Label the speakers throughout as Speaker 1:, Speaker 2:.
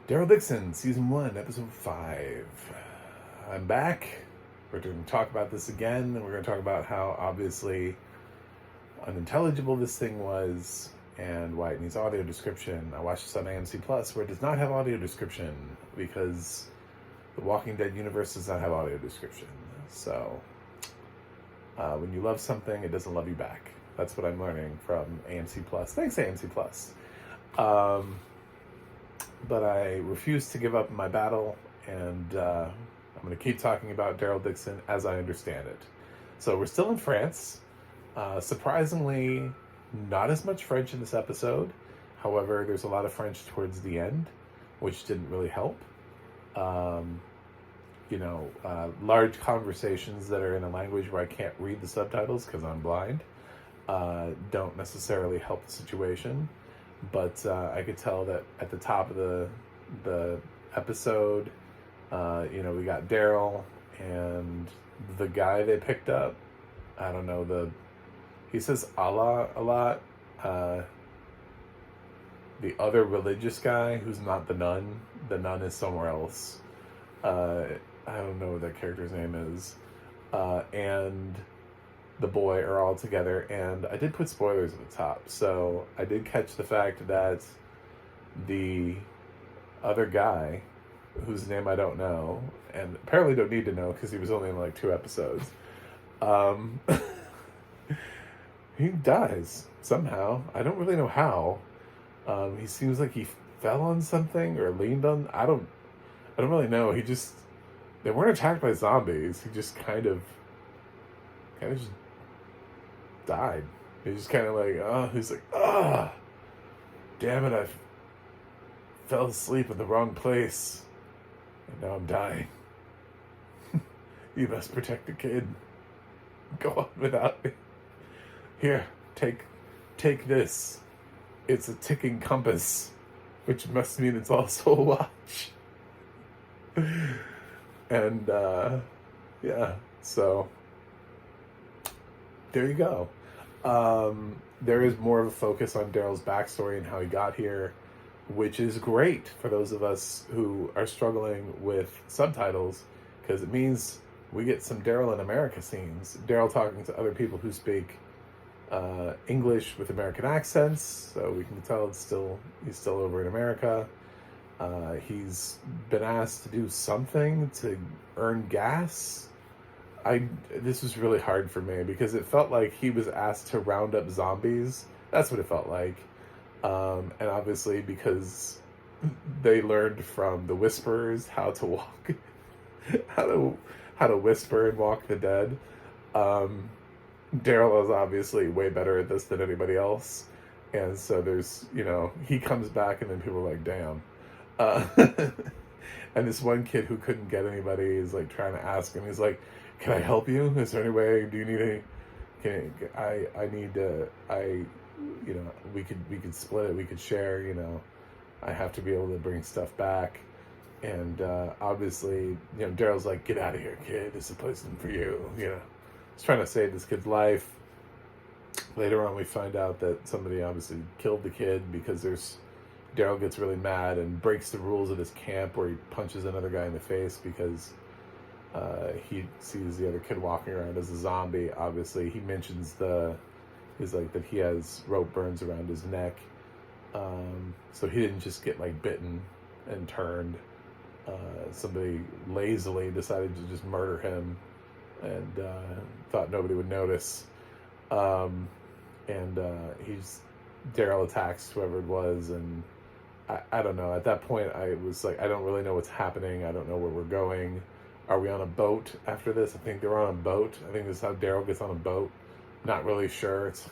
Speaker 1: Daryl Dixon, Season 1, Episode 5. I'm back. We're going to talk about this again, and we're going to talk about how obviously unintelligible this thing was and why it needs audio description. I watched this on AMC Plus, where it does not have audio description because the Walking Dead universe does not have audio description. So, when you love something, it doesn't love you back. That's what I'm learning from AMC Plus. Thanks, AMC Plus. But I refuse to give up my battle, and I'm going to keep talking about Daryl Dixon as I understand it. So we're still in France. Surprisingly, not as much French in this episode. However, there's a lot of French towards the end, which didn't really help. Large conversations that are in a language where I can't read the subtitles because I'm blind don't necessarily help the situation. But I could tell that at the top of the episode, we got Daryl and the guy they picked up. I don't know, he says Allah a lot. The other religious guy who's not the nun. The nun is somewhere else. I don't know what that character's name is. And the boy are all together, and I did put spoilers at the top, so I did catch the fact that the other guy, whose name I don't know, and apparently don't need to know because he was only in like 2 episodes, he dies somehow. I don't really know how. He seems like he fell on something or leaned on. I don't really know. They weren't attacked by zombies. He just kind of just died. He's just kind of like, he's like, damn it, I fell asleep in the wrong place, and now I'm dying. You must protect the kid. Go on without me. Here, take this. It's a ticking compass, which must mean it's also a watch. And, so there you go. There is more of a focus on Daryl's backstory and how he got here, which is great for those of us who are struggling with subtitles, because it means we get some Daryl in America scenes. Daryl talking to other people who speak English with American accents, so we can tell he's still over in America. He's been asked to do something to earn gas. This was really hard for me because it felt like he was asked to round up zombies. That's what it felt like. And obviously because they learned from the Whisperers how to walk, how to whisper and walk the dead. Daryl is obviously way better at this than anybody else. And so there's, he comes back and then people are like, damn. And this one kid who couldn't get anybody is like trying to ask him. He's like, can I help you? Is there any way? Do you need we could split it. We could share, I have to be able to bring stuff back. And, obviously, Daryl's like, get out of here, kid. This place isn't for you. He's trying to save this kid's life. Later on, we find out that somebody obviously killed the kid because Daryl gets really mad and breaks the rules of his camp where he punches another guy in the face because he sees the other kid walking around as a zombie. Obviously, he mentions that he has rope burns around his neck. So he didn't just get bitten and turned. Somebody lazily decided to just murder him and thought nobody would notice. Daryl attacks whoever it was, and I don't know. At that point, I was like, I don't really know what's happening. I don't know where we're going. Are we on a boat after this? I think they're on a boat. I think this is how Daryl gets on a boat. Not really sure. It's,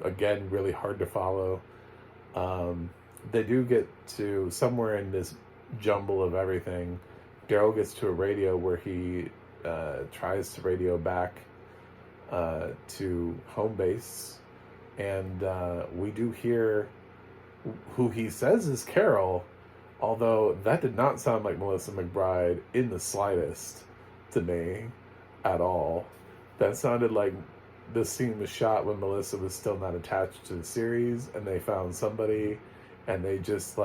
Speaker 1: again, really hard to follow. They do get to somewhere in this jumble of everything. Daryl gets to a radio where he tries to radio back to home base. And we do hear who he says is Carol, although that did not sound like Melissa McBride in the slightest to me at all. That sounded like the scene was shot when Melissa was still not attached to the series and they found somebody and they just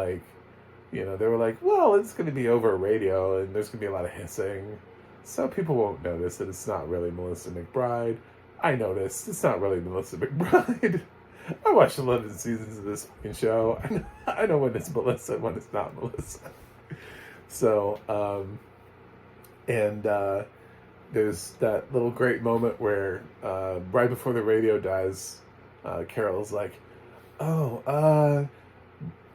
Speaker 1: They were like, well, it's going to be over radio and there's going to be a lot of hissing. So people won't notice that it's not really Melissa McBride. I noticed it's not really Melissa McBride. I watched 11 seasons of this fucking show. I know when it's Melissa and when it's not Melissa. So, there's that little great moment where right before the radio dies, Carol's like, oh,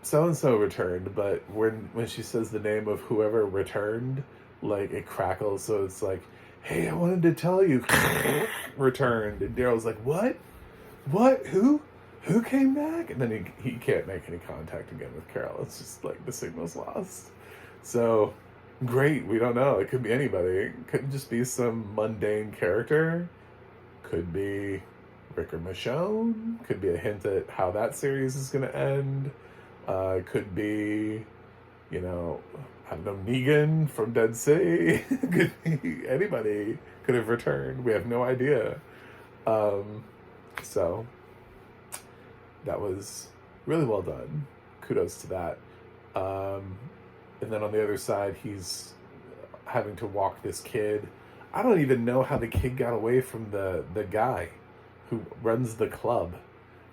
Speaker 1: so-and-so returned, but when she says the name of whoever returned, like, it crackles, so it's like, hey, I wanted to tell you, returned, and Daryl's like, what? Who came back? And then he can't make any contact again with Carol. It's just like the signal's lost. So, great, we don't know. It could be anybody. It could just be some mundane character. Could be Rick or Michonne. Could be a hint at how that series is going to end. Could be, I don't know, Negan from Dead City. Could be anybody could have returned. We have no idea. So that was really well done. Kudos to that. And then on the other side, he's having to walk this kid. I don't even know how the kid got away from the guy who runs the club.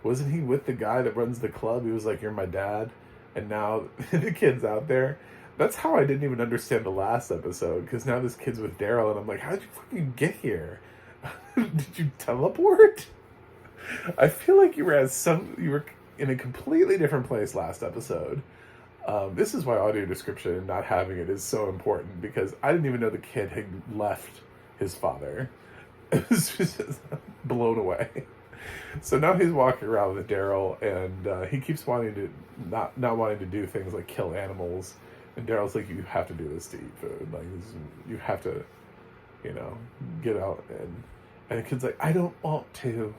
Speaker 1: Wasn't he with the guy that runs the club? He was like, you're my dad. And now the kid's out there. That's how I didn't even understand the last episode. Because now this kid's with Daryl. And I'm like, how did you fucking get here? Did you teleport? I feel like you were in a completely different place last episode. This is why audio description and not having it is so important, because I didn't even know the kid had left his father. It was just blown away. So now he's walking around with Daryl, and he keeps wanting to not wanting to do things like kill animals. And Daryl's like, you have to do this to eat food. Like, you have to, get out. And the kid's like, I don't want to.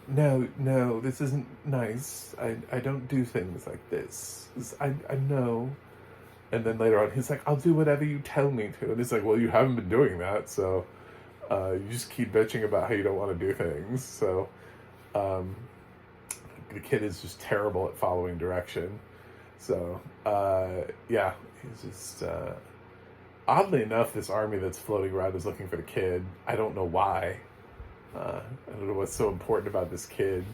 Speaker 1: No, this isn't nice. I don't do things like this. I know. And then later on, he's like, I'll do whatever you tell me to. And he's like, well, you haven't been doing that, so you just keep bitching about how you don't want to do things. So the kid is just terrible at following direction. So, yeah, he's just... oddly enough, this army that's floating around is looking for the kid. I don't know why. I don't know what's so important about this kid.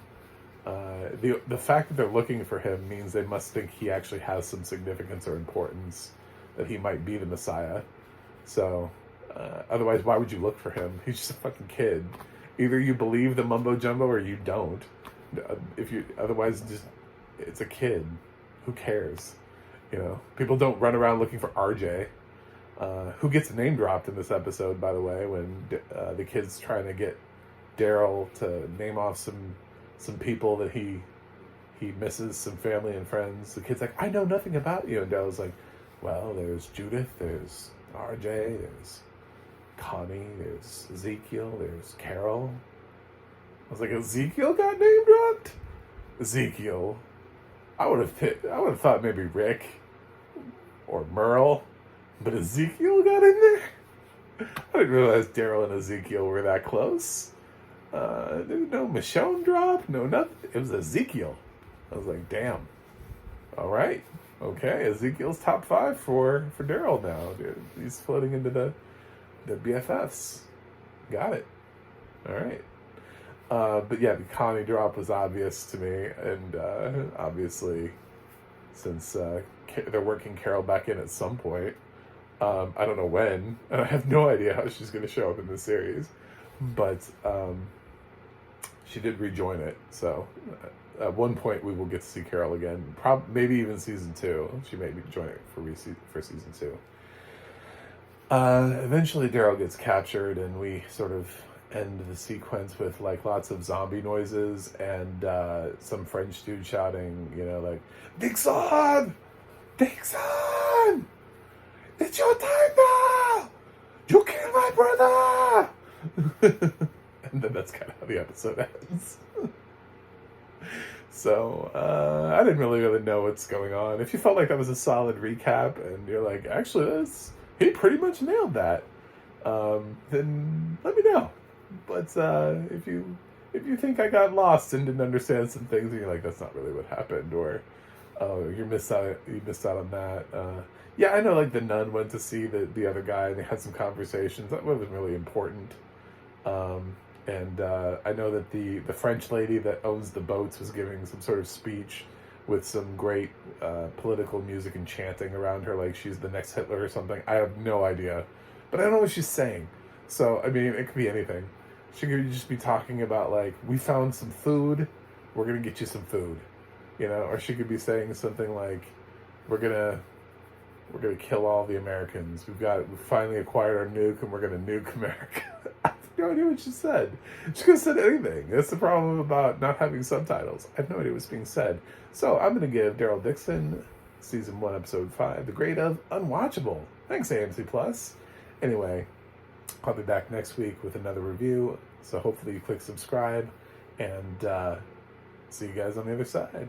Speaker 1: The fact that they're looking for him means they must think he actually has some significance or importance, that he might be the Messiah. So, otherwise, why would you look for him? He's just a fucking kid. Either you believe the mumbo jumbo or you don't. Otherwise, it's a kid. Who cares? People don't run around looking for RJ. Who gets name dropped in this episode, by the way, when the kid's trying to get Daryl to name off some people that he misses, some family and friends. The kid's like, I know nothing about you. And Daryl's like, well, there's Judith, there's RJ, there's Connie, there's Ezekiel, there's Carol. I was like, Ezekiel got name dropped? Ezekiel. I would have thought maybe Rick or Merle, but Ezekiel got in there? I didn't realize Daryl and Ezekiel were that close. There was no Michonne drop, no nothing. It was Ezekiel. I was like, damn. All right. Okay, Ezekiel's top 5 for Daryl now, dude. He's floating into the BFFs. Got it. All right. But yeah, the Connie drop was obvious to me, and obviously, since they're working Carol back in at some point, I don't know when, and I have no idea how she's going to show up in this series, but she did rejoin it, so at one point we will get to see Carol again, maybe even season 2. She may be joining it for season 2. Eventually Daryl gets captured, and we sort of end the sequence with like lots of zombie noises and some French dude shouting, like, Dixon! Dixon! It's your time now! You killed my brother! And then that's kind of how the episode ends. So, I didn't really know what's going on. If you felt like that was a solid recap and you're like, actually, he pretty much nailed that, then let me know. But if you think I got lost and didn't understand some things and you're like, that's not really what happened, or Oh, you missed out. You missed out on that. Yeah, I know. Like the nun went to see the other guy, and they had some conversations. That wasn't really important. And I know that the French lady that owns the boats was giving some sort of speech with some great political music and chanting around her, like she's the next Hitler or something. I have no idea, but I don't know what she's saying. So I mean, it could be anything. She could just be talking about like, we found some food, we're gonna get you some food, or she could be saying something like, we're gonna kill all the Americans. We finally acquired our nuke, and we're gonna nuke America. I have no idea what she said. She could have said anything. That's the problem about not having subtitles. I have no idea what's being said. So I'm gonna give Daryl Dixon, season 1, episode 5, the grade of unwatchable. Thanks, AMC Plus. Anyway, I'll be back next week with another review. So hopefully you click subscribe, and see you guys on the other side.